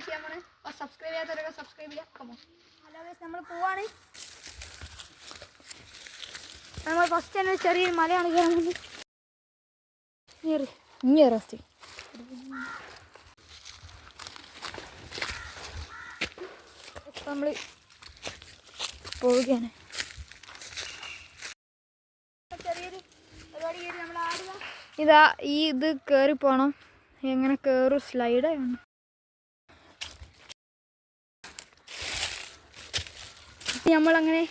ചെയ്യാൻ പോണേ. Subscribe ചെയ്യാത്തവരൊക്കെ subscribe ചെയ്യാം. കമോ ഹലോ ഗൈസ്, നമ്മൾ പോവാണ്. നമ്മൾ ഫസ്റ്റ് തന്നെ ചെറിയൊരു മലയാണ് കയറാൻ വേണ്ടി. ഇനി റസ്റ്റ് നമ്മൾ പോവുകയാണ്. ചെറിയൊരു പരിപാടി കയറി നമ്മൾ ആടുക. ഇതാ ഇത് കയറി പോണം. എങ്ങനെ കയറും? സ്ലൈഡാണ്. നമ്മളങ്ങനെ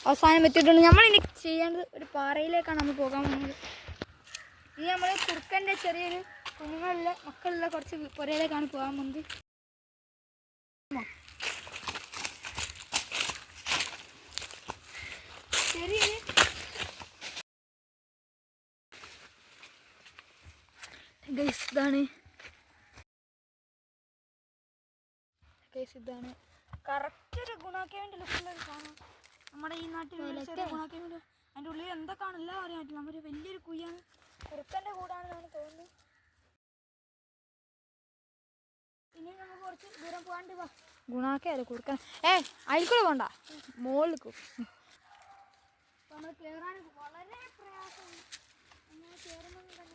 അവസാനം എത്തിയിട്ടുണ്ട്. നമ്മളിനി ചെയ്യേണ്ടത് ഒരു പാറയിലേക്കാണ് നമ്മൾ പോകാൻ പോകുന്നത്. ഇനി നമ്മൾ കുറുക്കൻ്റെ ചെറിയൊരു കുഞ്ഞുങ്ങളുള്ള മക്കളുള്ള കുറച്ച് പുരയിലേക്കാണ് പോകാൻ പോകുന്നത്. ചെറിയൊരു ഇതാണ് കറക്റ്റ് ഒരു ഗുണാക്കേണ്ട ലുക്കുള്ള കാണാം. നമ്മുടെ ഈ നാട്ടിൽ ഗുണാക്കേണ്ട അതിൻ്റെ ഉള്ളിൽ എന്തൊക്കെയാണ് എല്ലാം അറിയാൻ പറ്റില്ല. നമ്മുടെ വലിയൊരു കുയ്യാണ്, കുറുക്കൻ്റെ കൂടാണെന്നാണ് തോന്നുന്നത്. ഇനി നമുക്ക് കുറച്ച് ദൂരം പോകാണ്ട് വാ. ഗുണാക്കല്ല കുറുക്കൻ. അതിൽക്കൂടെ പോണ്ട, മോളിൽ നമ്മൾ കയറാൻ വളരെ പ്രയാസമാണ്. അങ്ങനെ കയറുമ്പോൾ തന്നെ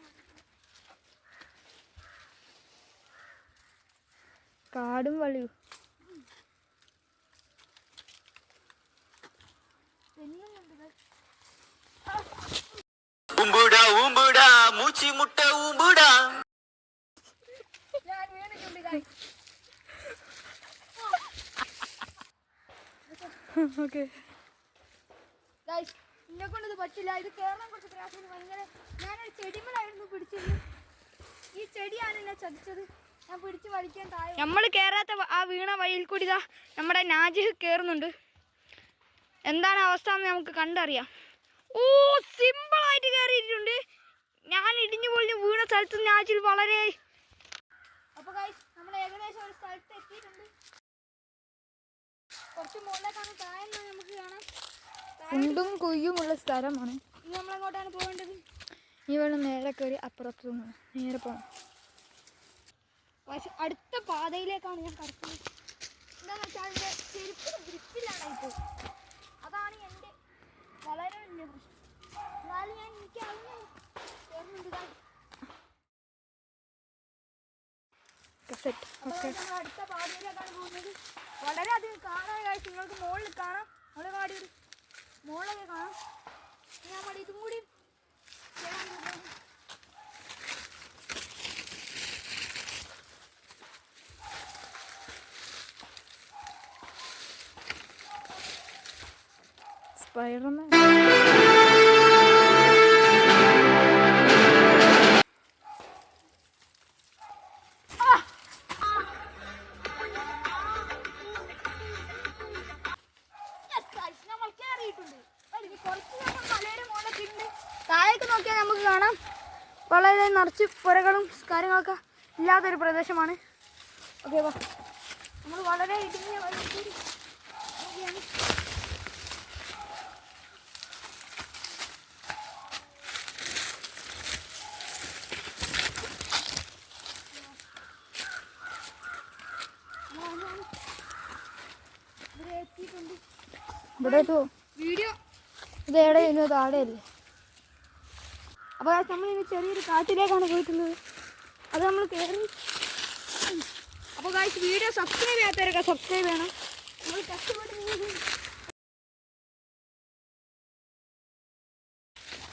കാടും വള്ളിയും. ഉമ്പുടാ ഉമ്പുടാ മൂച്ചി മുട്ട ഉമ്പുടാ. ഞാൻ വീണിട്ടുണ്ട്. എന്നെ കൊണ്ടത് പറ്റില്ല. ഇത് കയറാൻ കുറച്ച് പ്രയാസം. ഭയങ്കര ഞാനൊരു ചെടിമലായിരുന്നു പിടിച്ചത്. ഈ ചെടിയാണ് എന്നെ ചതിച്ചത്. ഞാൻ പിടിച്ച് വലിക്കാൻ താഴെ. നമ്മൾ കയറാത്ത ആ വീണ വഴിയിൽ കൂടി ഇതാ നമ്മുടെ നാജിഹ് കയറുന്നുണ്ട്. എന്താണ് അവസ്ഥ എന്ന് നമുക്ക് കണ്ടറിയാം. ഓ, സിമ്പിളായിട്ട് കയറിയിട്ടുണ്ട്. ഞാൻ ഇടിഞ്ഞു പൊളിഞ്ഞ് വീണ സ്ഥലത്ത് നാജിൽ വളരെ. അപ്പോൾ ഗൈസ്, നമ്മൾ ഏകദേശം ഒരു സ്ഥലത്ത് എത്തിയിട്ടുണ്ട്. കുറച്ച് മുകളിലേക്കാണ്. താഴെ നമുക്ക് കാണാം. കുണ്ടും കുയ്യുമുള്ള സ്ഥലമാണ്. ഇനി നമ്മളെങ്ങോട്ടാണ് പോകേണ്ടത്? ഈ വെള്ളം നേരെ കയറി അപ്പുറത്തു നിന്ന് നേരെ പോകണം. പക്ഷെ അടുത്ത പാതയിലേക്കാണ് ഞാൻ കടക്കുന്നത്. എന്താണെന്ന് വെച്ചാൽ എൻ്റെ ചെരുപ്പിന് ഗ്രിപ്പിലാണ് ഇപ്പോൾ. അതാണ് എൻ്റെ വളരെ വലിയ പ്രശ്നം. എന്നാലും എനിക്ക് അറിഞ്ഞു കയറുന്നുണ്ട്. നമ്മൾ അടുത്ത പാതയിലേക്കാണ് പോകുന്നത്. വളരെയധികം കാണാൻ കാഴ്ച നിങ്ങൾക്ക് മുകളിൽ കാണാം. നമ്മുടെ പാടി മുകളിലൊക്കെ കാണാം. ഞാൻ പാടി ഇതും കൂടി കയറാൻ പോകുന്നത്. സ്പൈഡർമാൻ. താഴേക്ക് നോക്കിയാൽ നമുക്ക് കാണാം വളരെ നിറച്ച് പുരകളും കാര്യങ്ങളൊക്കെ ഇല്ലാത്തൊരു പ്രദേശമാണ്. ഓക്കെ, വാ. നമ്മൾ വളരെ ഇടുങ്ങിയ വഴിയാണ്. ഇവിടെ വീഡിയോ ഇത് എവിടെ ഇരുന്നു? താഴെയല്ലേ? അപ്പോൾ നമ്മളിങ്ങനെ ചെറിയൊരു കാട്ടിലേക്കാണ് പോയിട്ടുള്ളത്. അത് നമ്മൾ കയറി. അപ്പോൾ ഗായ്സ്, വീഡിയോ സബ്സ്ക്രൈബ് ചെയ്യാത്തവരൊക്കെ സബ്സ്ക്രൈബ് ചെയ്യണം. നമ്മൾ കഷ്ടപ്പെട്ട്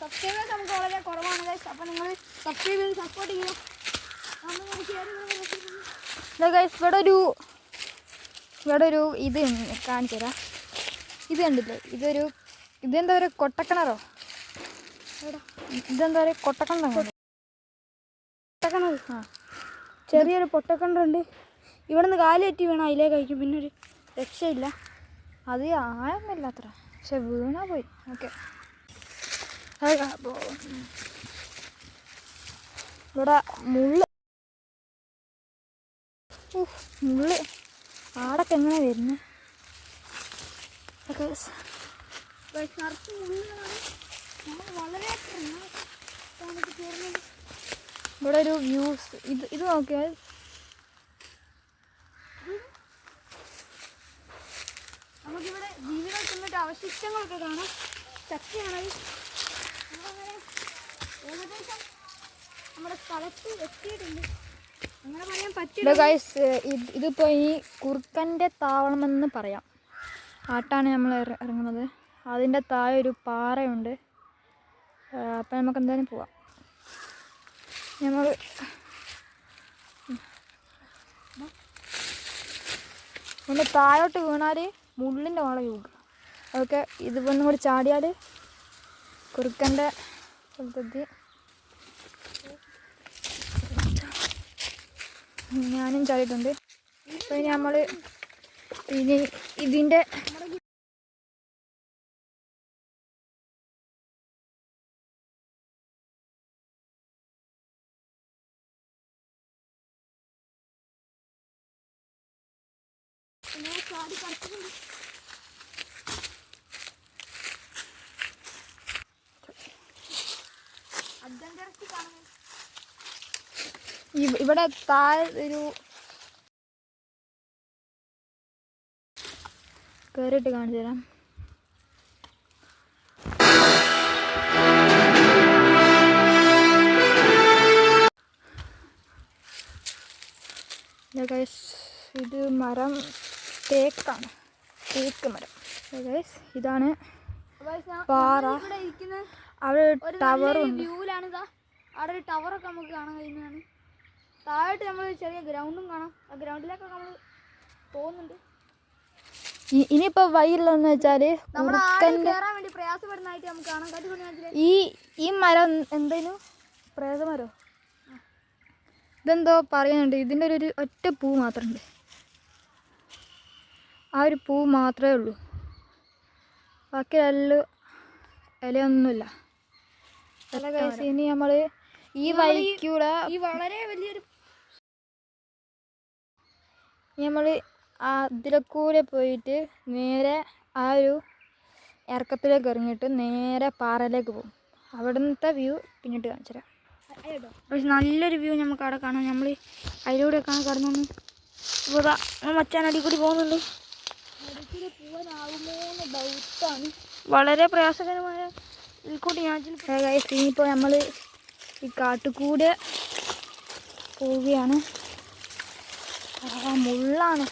സബ്സ്ക്രൈബേഴ്സ് നമുക്ക് വളരെ കുറവാണ് ഗായ്സ്. അപ്പോൾ നിങ്ങൾ സബ്സ്ക്രൈബ് ചെയ്ത് സപ്പോർട്ട് ചെയ്യുക. ഇവിടെ ഒരു ഇത് കാണിച്ചു തരാം. ഇത് കണ്ടില്ലേ? ഇതെന്താ പറയുക? കൊട്ടക്കിണറോ? ഇതെന്താ പറയുക? കൊട്ടക്കിണർ. ആ, ചെറിയൊരു പൊട്ടക്കിണറുണ്ട്. ഇവിടുന്ന് കാലേറ്റി വീണ അതിലേക്ക് കഴിക്കും. പിന്നെ ഒരു രക്ഷയില്ല. അത് ആഴമില്ല അത്ര, പക്ഷെ വീണാ പോയി. ഓക്കെ, ഇവിടെ മുള്ള് ആടൊക്കെ എങ്ങനെ വരുന്നത്? നിറച്ച് മുള്ളുകളാണ്. നമ്മൾ വളരെ കയറുന്നത്. ഇവിടെ ഒരു വ്യൂസ് ഇത് നോക്കിയാൽ അവശിഷ്ടങ്ങളൊക്കെ കാണാം. ചക്കയാണത്. നമ്മളങ്ങനെ ഏകദേശം നമ്മുടെ സ്ഥലത്ത് എത്തിയിട്ടുണ്ട്. അങ്ങനെ പറയാൻ പറ്റില്ല ഗൈസ്. ഇതിപ്പോൾ ഈ കുറുക്കൻ്റെ താവളമെന്ന് പറയാം. ആട്ടാണ് നമ്മൾ ഇറങ്ങുന്നത്. അതിൻ്റെ താഴെ ഒരു പാറയുണ്ട്. അപ്പം നമുക്ക് എന്തായാലും പോവാം. നമ്മൾ പിന്നെ താഴോട്ട് വീണാൽ മുള്ളിൻ്റെ മുളക് പോകും. അതൊക്കെ ഇതൊന്നും കൂടി ചാടിയാൽ കുറുക്കൻ്റെ സ്ഥലത്തെത്തി. ഞാനും ചാടിയിട്ടുണ്ട്. അപ്പോൾ ഇനി നമ്മൾ ഇതിൻ്റെ ചാടി കളിക്കുന്നുണ്ട്. അഡ്വഞ്ചറസ് കാണുന്നത്. ഇവിടെ താഴെ ഒരു കയറിയിട്ട് കാണിച്ചു തരാം. ഇത് മരം തേക്കാണ്. തേക്ക് മരം. ഇതാണ് പാറ. അവിടെ ടവറുണ്ട്. വ്യൂവിലാണിതാ. അവിടെ ഒരു ടവറൊക്കെ നമുക്ക് കാണാൻ കഴിയുന്നതാണ്. താഴോട്ട് നമ്മൾ ചെറിയ ഗ്രൗണ്ടും കാണാം. ആ ഗ്രൗണ്ടിലേക്കൊക്കെ നമ്മൾ പോകുന്നുണ്ട്. ഇനിയിപ്പോൾ വഴിയില്ലെന്ന് വെച്ചാൽ നമ്മുടെ ആട് കയറാൻ വേണ്ടി പ്രയാസപ്പെടുന്നതായിട്ട് നമുക്ക് കാണാൻ കഴിയും. ഈ മരം എന്തേലും പ്രേതമരോ ഇതെന്തോ പറയുന്നുണ്ട്. ഇതിൻ്റെ ഒരു ഒറ്റ പൂ മാത്രമുണ്ട്. ആ ഒരു പൂ മാത്രമേ ഉള്ളൂ. ബാക്കി എല്ലാം ഇലയൊന്നുമില്ല. ഇനി നമ്മൾ ഈ വഴിക്കൂടെ വളരെ വലിയൊരു നമ്മൾ അതിലൂടെ പോയിട്ട് നേരെ ആ ഒരു ഇറക്കത്തിലേക്ക് ഇറങ്ങിയിട്ട് നേരെ പാറയിലേക്ക് പോകും. അവിടുത്തെ വ്യൂ പിന്നിട്ട് കാണിച്ചു തരാം. പക്ഷെ നല്ലൊരു വ്യൂ നമുക്ക് അവിടെ കാണാം. നമ്മൾ അതിലൂടെയൊക്കെയാണ് കടന്നു. ഇവിടെ മച്ചാനടി കൂടി പോകുന്നുണ്ട്. പോകാനാകുമോന്ന് ഡൗട്ടാണ്. വളരെ പ്രയാസകരമായ ഇതിൽക്കൂടി ഇനിയിപ്പോൾ നമ്മൾ ഈ കാട്ടുകൂടെ പോവുകയാണ്. മുള്ളാണ്.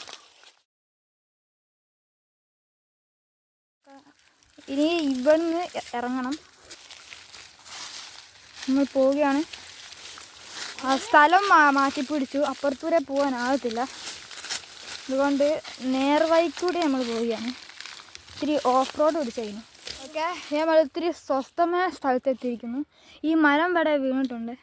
ഇനി ഇവിടുന്ന് ഇറങ്ങണം. നമ്മൾ പോവുകയാണ്. ആ സ്ഥലം മാറ്റിപ്പിടിച്ചു. അപ്പുറത്തൂരെ പോകാനാകത്തില്ല. അതുകൊണ്ട് നേർവഴിക്കൂടെ നമ്മൾ പോവുകയാണ്. ഇത്തിരി ഓഫ് റോഡ് പിടിച്ചായിരുന്നു. ഓക്കെ, നമ്മൾ ഇത്തിരി സ്വസ്ഥമായ സ്ഥലത്തെത്തിയിരിക്കുന്നു. ഈ മരം ഇവിടെ വീണിട്ടുണ്ട്.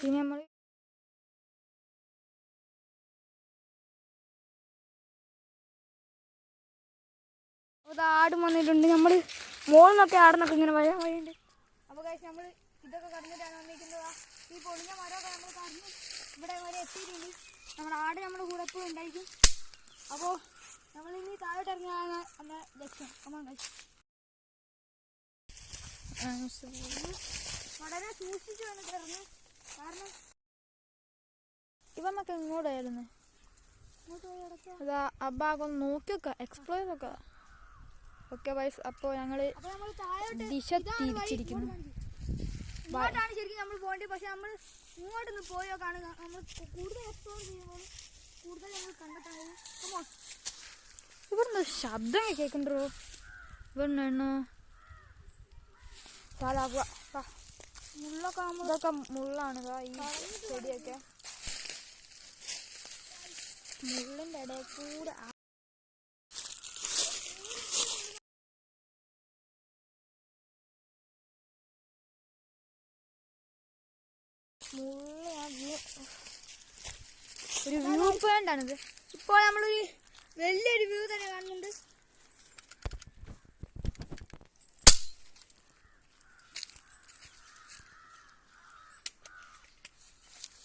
പിന്നെ നമ്മൾ ആടും വന്നിട്ടുണ്ട്. നമ്മൾ മോളിന്നൊക്കെ ആടുന്നൊക്കെ ഇങ്ങനെ വരാൻ വഴിയുണ്ട്. അപ്പോൾ നമ്മൾ ഇതൊക്കെ കടന്നിട്ടാണ് വന്നിരിക്കുന്നത്. ഈ പൊളിഞ്ഞ മരമൊക്കെ നമ്മൾ കടന്ന് ഇവിടെ വരെ എത്തിയിട്ടുണ്ട്. നമ്മുടെ ആട് നമ്മുടെ കൂടെ എപ്പോഴും ഉണ്ടായിരിക്കും. അപ്പോൾ നമ്മളിനി താഴോട്ട് ഇറങ്ങിയാണ് നമ്മുടെ ലക്ഷ്യം. വളരെ സൂക്ഷിച്ചു വേണം കയറുന്നത്. കാരണം ഇവന്നൊക്കെ ഇങ്ങോട്ടായിരുന്നു. ഇങ്ങോട്ട് പോയി കിടക്കുക. അതാ ആ ഭാഗം ഒന്ന് നോക്കി വെക്കുക, എക്സ്പ്ലോർ നോക്കുക. Okay wise. അപ്പോൾ ഞങ്ങൾ ദിശ തിരിച്ചിരിക്കുന്നു. ഇങ്ങോട്ടാണ് ശരിക്കും നമ്മൾ പോകേണ്ടത്. പക്ഷെ നമ്മൾ ഇങ്ങോട്ടൊന്ന് പോയോ കാണുക. നമ്മൾ കൂടുതൽ എക്സ്പ്ലോർ ചെയ്യുമ്പോൾ കൂടുതൽ ഞങ്ങൾ കണ്ടെത്താൻ. ഇവിടുന്ന് ശബ്ദം കേൾക്കണ്ടോ? ഇവിടുന്ന് മുള്ളൊക്കെ ആകുമ്പോൾ ഇതൊക്കെ മുള്ളാണ്. ഈ ചെടിയൊക്കെ മുള്ളിൻ്റെ ഇടയിൽ കൂടെ ഒരു വ്യൂ പോയിന്റ് ആണിത്. ഇപ്പോൾ നമ്മളൊരു വലിയൊരു വ്യൂ തന്നെ കാണുന്നുണ്ട്.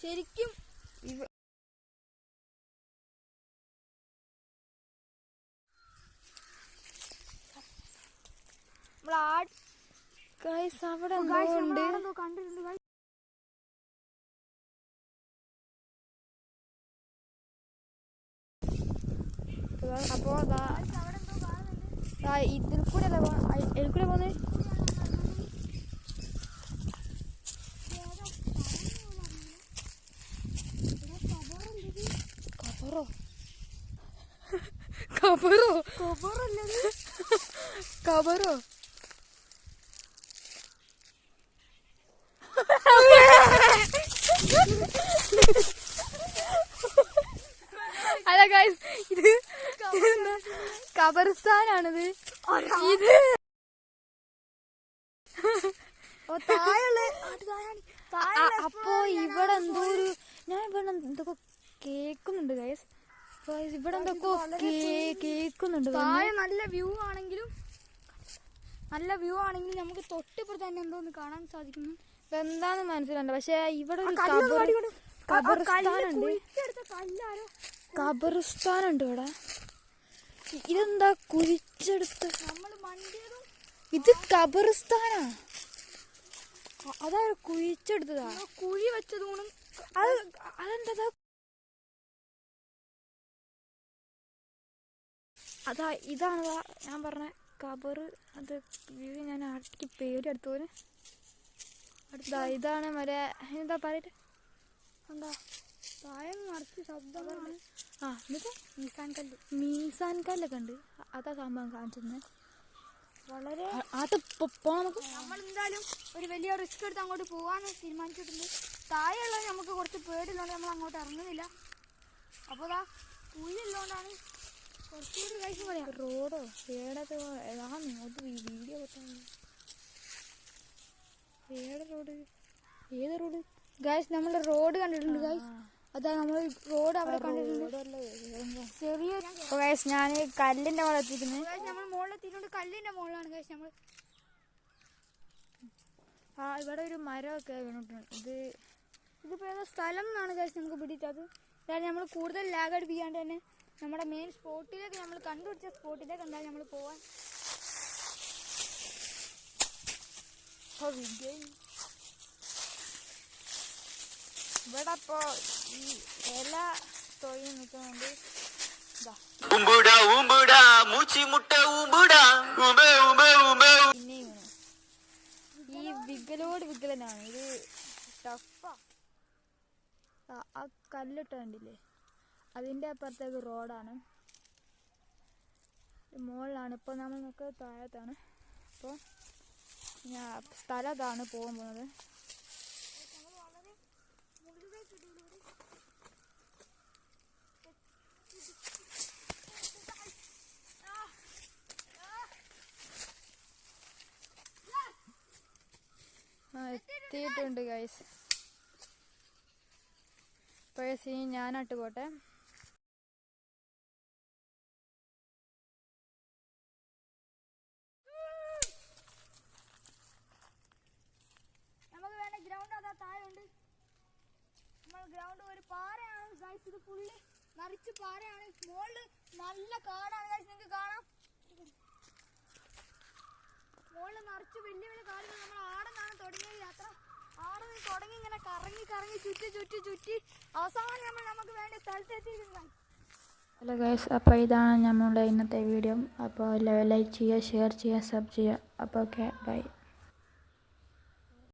ശരിക്കും നമ്മൾ അവിടെ കണ്ടിട്ടുണ്ട്. അപ്പോൾ അവിടെ എന്തോ കാണുന്നുണ്ട്. ഇതിൽ കൂടെ അല്ല ഇതിൽ കൂടെ പോകുന്നത്. കബറോ കബറോ കബറല്ലത്. കബറോ അല്ല ഗൈസ്, ഇത് ഖബർസ്ഥാനാണിത്. ഇത് അപ്പോ ഇവിടെ എന്തോ ഒരു ഞാൻ ഇവിടെ എന്തൊക്കെ കേൾക്കുന്നുണ്ട് ഗൈസ്. ഇവിടെ എന്തൊക്കെ കേൾക്കുന്നുണ്ട്. താഴെ നല്ല വ്യൂ ആണെങ്കിലും നമുക്ക് തൊട്ടിപ്പുറത്ത് തന്നെ എന്തോന്ന് കാണാൻ സാധിക്കുന്നു. എന്താന്ന് മനസ്സിലുണ്ട്. പക്ഷെ ഇവിടെ ഒരു ഖബർസ്ഥാനുണ്ട് ഇവിടെ. ഇതെന്താ കുഴിച്ചെടുത്ത്? ഇത് ഖബർസ്ഥാനാ. അതാ കുഴിച്ചെടുത്തതാ. കുഴി വെച്ചതൂണും അതെന്താ? അതാ ഇതാണതാ ഞാൻ പറഞ്ഞ ഖബർ. അത് ഞാൻ ആട്ടിക്ക് പേരെടുത്തോന്. ഇതാണ് മറ്റേ എന്താ പറയട്ടെ, എന്താ താഴെ നിറച്ച് ശബ്ദമാണ്. ആ എന്നിട്ട് മീസാൻ കല്ലൊക്കെ ഉണ്ട്. അതാ സംഭവം കാണിച്ചത്. വളരെ അത് പോണം. നമ്മളെന്തായാലും ഒരു വലിയ റിസ്ക് എടുത്ത് അങ്ങോട്ട് പോകാൻ തീരുമാനിച്ചിട്ടുണ്ട്. താഴെയുള്ളത് നമുക്ക് കുറച്ച് പേടിയുള്ളതുകൊണ്ട് നമ്മൾ അങ്ങോട്ട് ഇറങ്ങുന്നില്ല. അപ്പോൾ അതാ കുഴിയുള്ളതുകൊണ്ടാണ് കുറച്ചുകൂടി കഴിച്ച് പറയാം. റോഡോ ഏടൊക്കെ വീഡിയോ ഏത് റോഡ് ഗൈസ് നമ്മൾ റോഡ് കണ്ടിട്ടുണ്ട് ഗൈസ്. അതാ നമ്മൾ റോഡ് അവിടെ കണ്ടിട്ടുണ്ട്. ചെറിയൊരു ഗൈസ് ഞാൻ കല്ലിന്റെ മുകളിൽ എത്തിക്കുന്നത്. നമ്മൾ മുകളിലെത്തിയിട്ടുണ്ട്. കല്ലിന്റെ മുകളിലാണ് ഗൈസ് നമ്മൾ. ഇവിടെ ഒരു മരമൊക്കെ വീണിട്ടുണ്ട്. ഇതിപ്പോൾ ഏതോ സ്ഥലം എന്നാണ് ഗൈസ് നമുക്ക് പിടിയിട്ടത്. അതായത് നമ്മൾ കൂടുതൽ ലാഗ് അടിപ്പിക്കാണ്ട് തന്നെ നമ്മുടെ മെയിൻ സ്പോട്ടിലേക്ക്, നമ്മൾ കണ്ടുപിടിച്ച സ്പോട്ടിലേക്ക് എന്തായാലും നമ്മൾ പോവാൻ. ഇവിടെ ഇപ്പോ ഈ ഇല തൊഴിൽ നിൽക്കുന്നുണ്ട്. ഉമ്പുടാ ഉമ്പുടാ മൂച്ചി മുട്ട ഉമ്പുടാ ഉമേ ഉമേ ഉമേ. പിന്നെയും ഈ വിഗലോട് വിഗലനാണ് ഇത്. ടഫാ. ആ കല്ലിട്ട് കണ്ടില്ലേ, അതിൻ്റെ അപ്പുറത്തേക്ക് റോഡാണ്. മുകളിലാണ്. ഇപ്പോൾ നമ്മൾ നോക്കുക താഴത്താണ്. അപ്പോൾ സ്ഥലത്താണ് പോകാൻ പോകുന്നത്. എത്തിയിട്ടുണ്ട് ഗൈസ്. ഇപ്പോഴേ സീൻ ഞാനാട്ട് പോട്ടെ. നമുക്ക് വേണ്ട ഗ്രൗണ്ട് അതാ താഴെ ഉണ്ട്. നമ്മൾ ഗ്രൗണ്ട് ഒരു പാറയാണ് ഗൈസ്. ഇത് ഫുള്ള് നിറച്ച് പാറയാണ്. മുകളിൽ നല്ല കാടാണ് ഗൈസ്. നിങ്ങൾക്ക് കാണാം മുകളിൽ നിറച്ച് വലിയ വലിയ കാടുകൾ. നമ്മൾ ആടെന്നാണ് തുടങ്ങിയത് യാത്ര. ആടെ നിന്ന് തുടങ്ങി ഇങ്ങനെ കറങ്ങി കറങ്ങി ചുറ്റി അവസാനം നമുക്ക് വേണ്ട സ്ഥലത്ത് എത്തിയിരിക്കുന്നത്. ഹലോ ഗൈസ്, അപ്പോൾ ഇതാണ് നമ്മളുടെ ഇന്നത്തെ വീഡിയോ. അപ്പോൾ ലൈക്ക് ചെയ്യുക, ഷെയർ ചെയ്യുക, സബ് ചെയ്യുക. അപ്പോൾ ഓക്കെ, ബൈ.